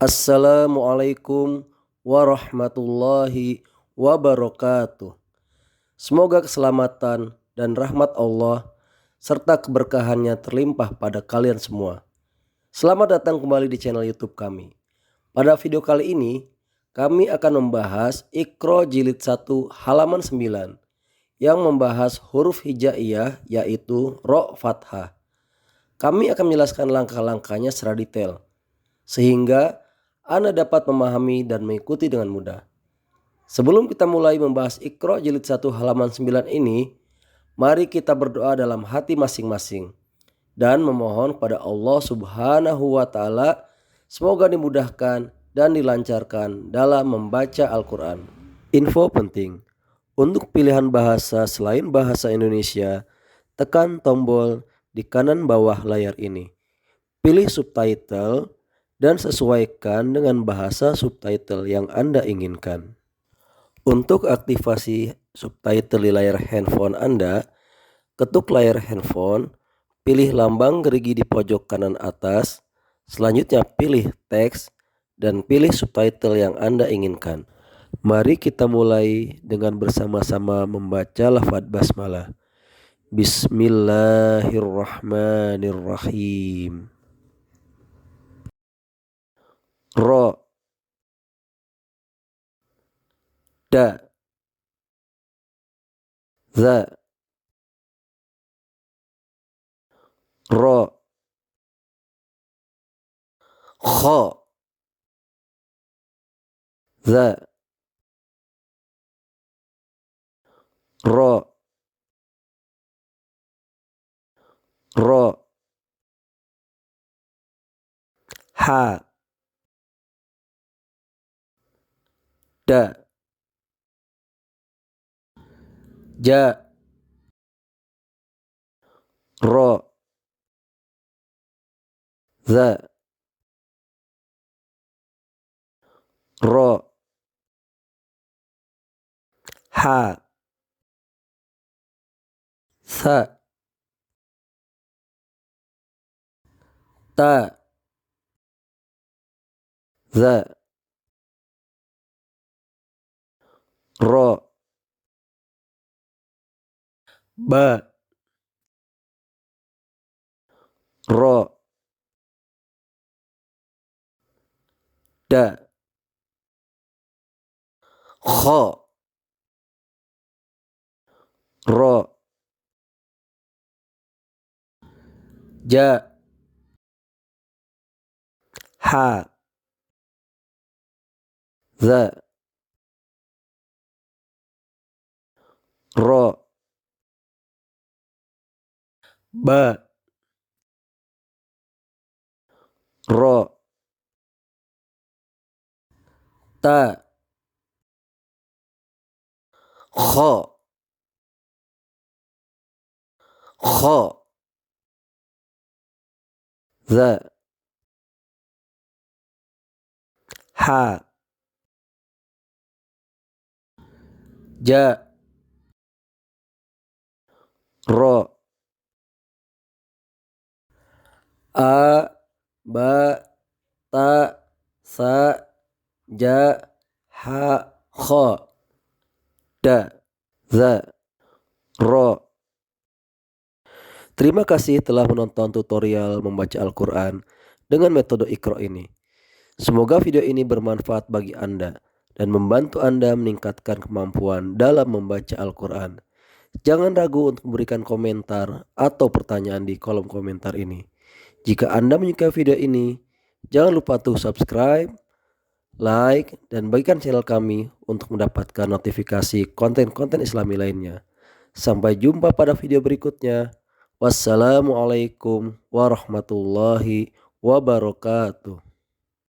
Assalamualaikum warahmatullahi wabarakatuh. Semoga keselamatan dan rahmat Allah serta keberkahannya terlimpah pada kalian semua. Selamat datang kembali di channel YouTube kami. Pada video kali ini, kami akan membahas Iqra Jilid 1 halaman 9 yang membahas huruf hijaiyah yaitu Ro Fathah. Kami akan menjelaskan langkah-langkahnya secara detail sehingga Anda dapat memahami dan mengikuti dengan mudah. Sebelum kita mulai membahas Iqra Jilid 1 halaman 9 ini, mari kita berdoa dalam hati masing-masing dan memohon kepada Allah Subhanahu wa Ta'ala semoga dimudahkan dan dilancarkan dalam membaca Al-Quran. Info penting, untuk pilihan bahasa selain bahasa Indonesia, tekan tombol di kanan bawah layar ini. Pilih subtitle dan sesuaikan dengan bahasa subtitle yang Anda inginkan. Untuk aktivasi subtitle di layar handphone Anda, ketuk layar handphone, pilih lambang gerigi di pojok kanan atas, selanjutnya pilih teks, dan pilih subtitle yang Anda inginkan. Mari kita mulai dengan bersama-sama membaca lafaz basmalah. Bismillahirrahmanirrahim. Ro, da, za, ro, kho, za, ro, ro, ha, da, ja, ro, za, ro, ha, sa, ta, za, ro, ba, ro, da, kho, ro, ja, ha, za, ro, ba, ro, ta, kho, kho, za, ha, ja, ro, a, ba, ta, sa, ja, ha, kho, da, za, ro. Terima kasih telah menonton tutorial membaca Al-Quran dengan metode Iqra ini. Semoga video ini bermanfaat bagi Anda dan membantu Anda meningkatkan kemampuan dalam membaca Al-Quran. Jangan ragu untuk memberikan komentar atau pertanyaan di kolom komentar ini. Jika Anda menyukai video ini, jangan lupa untuk subscribe, like, dan bagikan channel kami untuk mendapatkan notifikasi konten-konten Islami lainnya. Sampai jumpa pada video berikutnya. Wassalamualaikum warahmatullahi wabarakatuh.